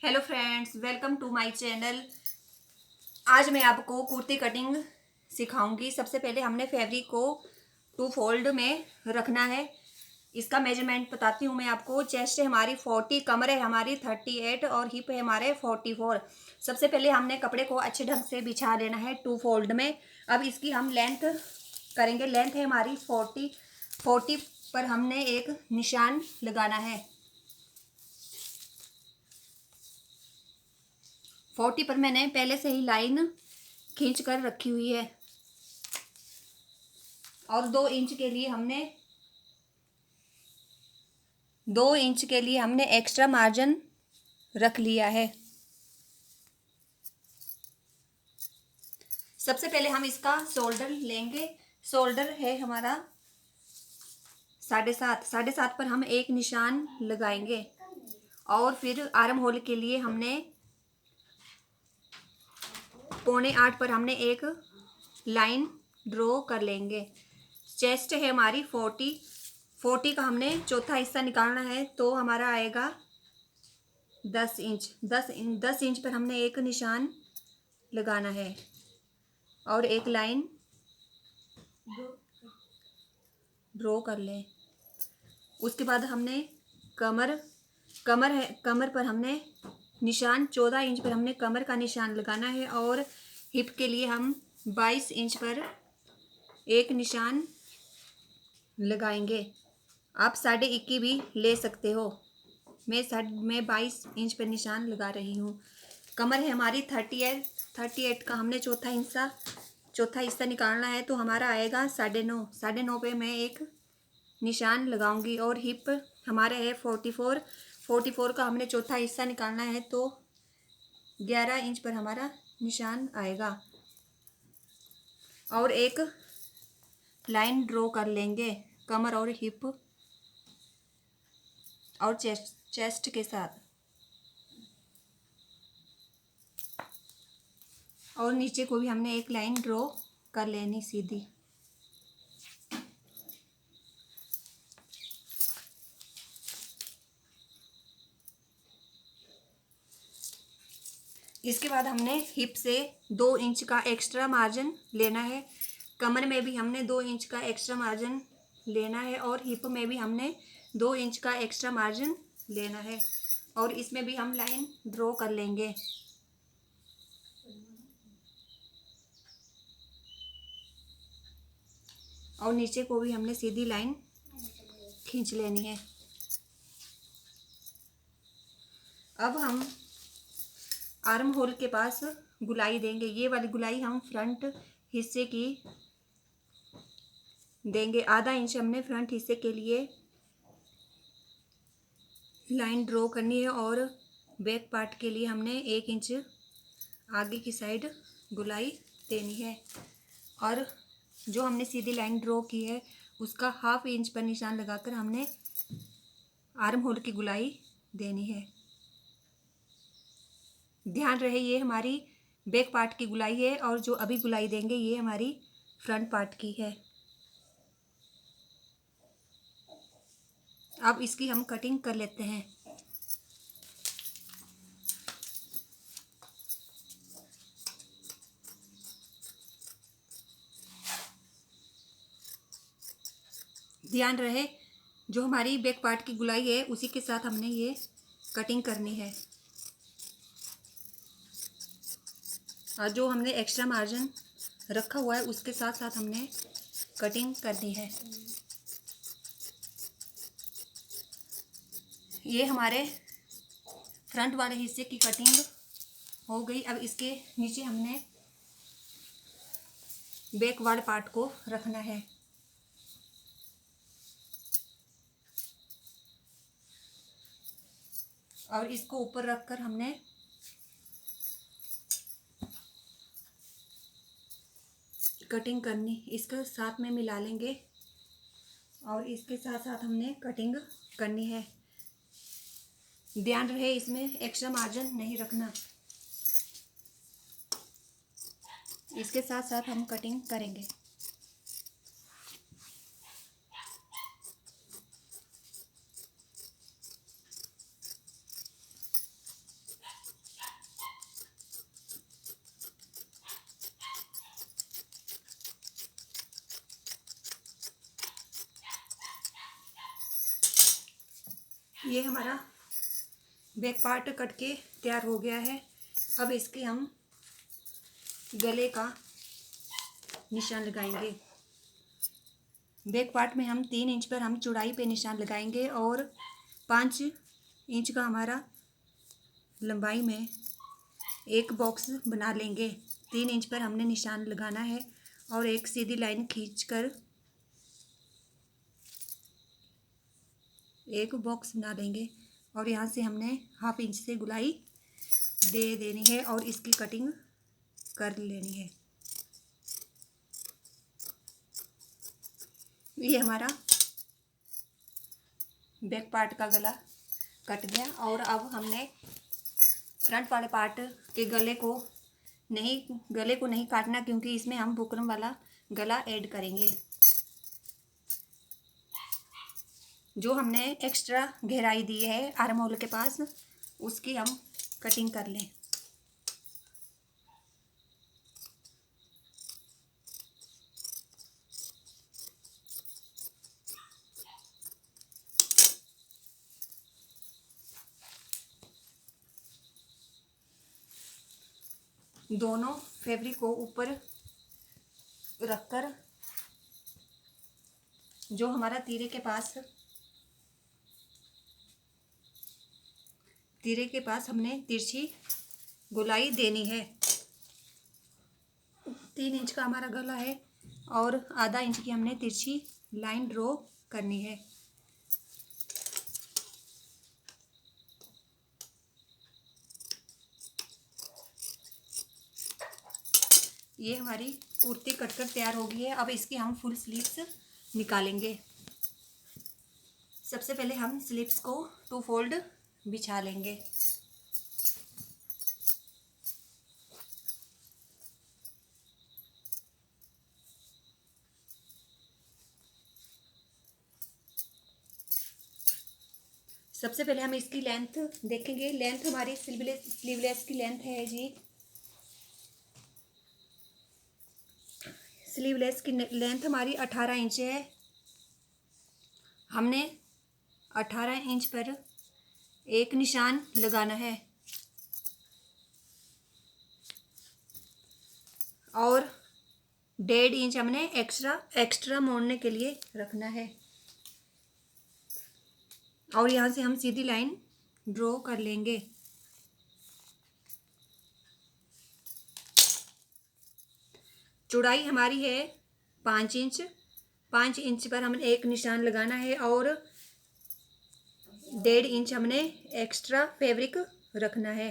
Hello friends, welcome to my channel. आज मैं आपको कुर्ती कटिंग सिखाऊंगी। सबसे पहले हमने फैब्रिक को 2 फोल्ड में रखना है। इसका मेजरमेंट बताती हूँ मैं आपको। चेस्ट है हमारी 40, कमर है हमारी 38 और हिप है हमारे 44। सबसे पहले हमने कपड़े को अच्छे ढंग से बिछा लेना है 2 फोल्ड में। अब इसकी हम लेंथ करेंगे। लेंथ है हमारी 40 पर हमने एक निशान लगाना है। 40 पर मैंने पहले से ही लाइन खींच कर रखी हुई है और 2 इंच के लिए हमने एक्स्ट्रा मार्जिन रख लिया है। सबसे पहले हम इसका शोल्डर लेंगे। शोल्डर है हमारा 7.5 पर हम एक निशान लगाएंगे और फिर आर्म होल के लिए हमने 7.25 पर हमने एक लाइन ड्रॉ कर लेंगे। चेस्ट है हमारी 40 का हमने चौथा हिस्सा निकालना है तो हमारा आएगा 10 इंच। 10 इंच पर हमने एक निशान लगाना है और एक लाइन ड्रॉ कर लें। उसके बाद हमने कमर पर हमने निशान 14 इंच पर हमने कमर का निशान लगाना है और हिप के लिए हम 22 इंच पर एक निशान लगाएंगे। आप 21.5 भी ले सकते हो। मैं 22 इंच पर निशान लगा रही हूँ। कमर है हमारी 38 का हमने चौथा हिस्सा निकालना है तो हमारा आएगा 9.5 पे मैं एक निशान लगाऊंगी और हिप हमारे है 44 का हमने चौथा हिस्सा निकालना है तो 11 इंच पर हमारा निशान आएगा और एक लाइन ड्रॉ कर लेंगे कमर और हिप और चेस्ट के साथ। और नीचे को भी हमने एक लाइन ड्रॉ कर लेनी सीधी। इसके बाद हमने हिप से 2 इंच का एक्स्ट्रा मार्जिन लेना है। कमर में भी हमने 2 इंच का एक्स्ट्रा मार्जिन लेना है और हिप में भी हमने 2 इंच का एक्स्ट्रा मार्जिन लेना है और इसमें भी हम लाइन ड्रॉ कर लेंगे। और नीचे को भी हमने सीधी लाइन खींच लेनी है। अब हम आर्म होल के पास गुलाई देंगे। ये वाली गुलाई हम फ्रंट हिस्से की देंगे। आधा इंच हमने फ्रंट हिस्से के लिए लाइन ड्रॉ करनी है और बैक पार्ट के लिए हमने 1 इंच आगे की साइड गुलाई देनी है और जो हमने सीधी लाइन ड्रॉ की है उसका 1/2 इंच पर निशान लगाकर हमने आर्म होल की गुलाई देनी है। ध्यान रहे ये हमारी बैक पार्ट की गुलाई है और जो अभी गुलाई देंगे ये हमारी फ्रंट पार्ट की है। अब इसकी हम कटिंग कर लेते हैं। ध्यान रहे जो हमारी बैक पार्ट की गुलाई है उसी के साथ हमने ये कटिंग करनी है और जो हमने एक्स्ट्रा मार्जिन रखा हुआ है उसके साथ साथ हमने कटिंग करनी है। ये हमारे फ्रंट वाले हिस्से की कटिंग हो गई। अब इसके नीचे हमने बैक वाले पार्ट को रखना है। और इसको ऊपर रखकर हमने कटिंग करनी, इसके साथ में मिला लेंगे और इसके साथ साथ हमने कटिंग करनी है। ध्यान रहे इसमें एक्स्ट्रा मार्जिन नहीं रखना। इसके साथ साथ हम कटिंग करेंगे। ये हमारा बैक पार्ट कट के तैयार हो गया है। अब इसके हम गले का निशान लगाएंगे। बैक पार्ट में हम 3 इंच पर हम चौड़ाई पे निशान लगाएंगे और 5 इंच का हमारा लंबाई में एक बॉक्स बना लेंगे। 3 इंच पर हमने निशान लगाना है और एक सीधी लाइन खींचकर एक बॉक्स बना लेंगे और यहाँ से हमने हाफ इंच से गुलाई दे देनी है और इसकी कटिंग कर लेनी है। ये हमारा बैक पार्ट का गला कट गया और अब हमने फ्रंट वाले पार्ट के गले को नहीं काटना, क्योंकि इसमें हम बुकरम वाला गला ऐड करेंगे। जो हमने एक्स्ट्रा गहराई दी है आर्म होल के पास, उसकी हम कटिंग कर लें। दोनों फैब्रिक को ऊपर रखकर जो हमारा तीरे के पास हमने तिरछी गोलाई देनी है। 3 इंच का हमारा गला है और आधा इंच की हमने तिरछी लाइन ड्रॉ करनी है। ये हमारी कुर्ती कटकर तैयार हो गई है। अब इसकी हम फुल स्लीव्स निकालेंगे। सबसे पहले हम स्लीव्स को 2 फोल्ड बिछा लेंगे। सबसे पहले हम इसकी लेंथ देखेंगे। लेंथ हमारी स्लीवलेस की लेंथ है जी, स्लीवलेस की लेंथ हमारी 18 इंच है। हमने 18 इंच पर एक निशान लगाना है और 1.5 इंच हमने एक्स्ट्रा मोड़ने के लिए रखना है और यहाँ से हम सीधी लाइन ड्रॉ कर लेंगे। चौड़ाई हमारी है 5 इंच। 5 इंच पर हमने एक निशान लगाना है और 1.5 इंच हमने एक्स्ट्रा फैब्रिक रखना है।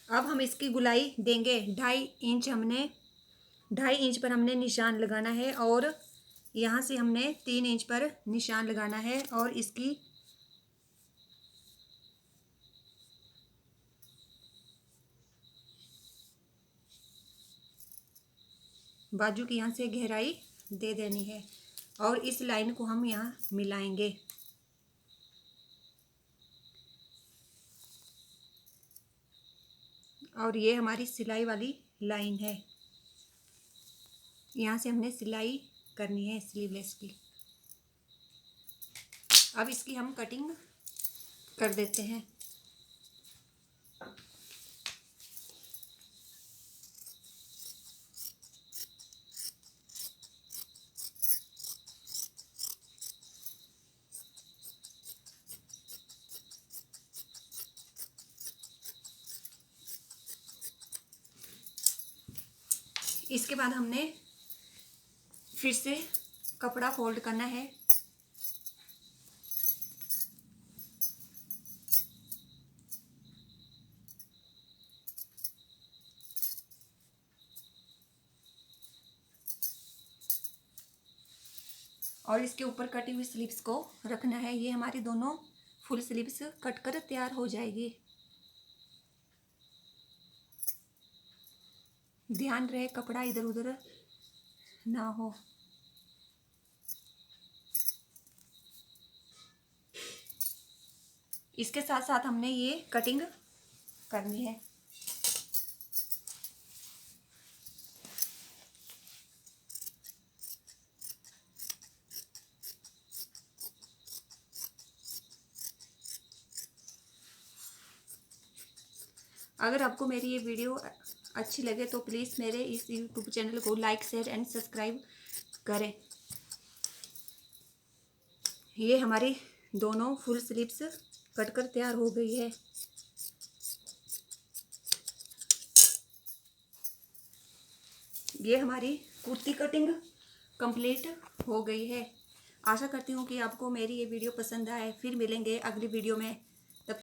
अब हम इसकी गुलाई देंगे। 2.5 इंच पर हमने निशान लगाना है और यहाँ से हमने 3 इंच पर निशान लगाना है और इसकी बाजू की यहाँ से गहराई दे देनी है और इस लाइन को हम यहाँ मिलाएंगे। और ये हमारी सिलाई वाली लाइन है, यहाँ से हमने सिलाई करनी है स्लीवलेस की। अब इसकी हम कटिंग कर देते हैं। इसके बाद हमने फिर से कपड़ा फोल्ड करना है। और इसके ऊपर कटी हुई स्लीव्स को रखना है। ये हमारी दोनों फुल स्लीव्स कट कर तैयार हो जाएगी। ध्यान रहे कपड़ा इधर उधर ना हो। इसके साथ साथ हमने ये कटिंग करनी है। अगर आपको मेरी ये वीडियो अच्छी लगे तो प्लीज़ मेरे इस यूट्यूब चैनल को लाइक शेयर एंड सब्सक्राइब करें। ये हमारी दोनों फुल स्लीव्स कटकर तैयार हो गई है। ये हमारी कुर्ती कटिंग कंप्लीट हो गई है। आशा करती हूँ कि आपको मेरी ये वीडियो पसंद आए। फिर मिलेंगे अगली वीडियो में।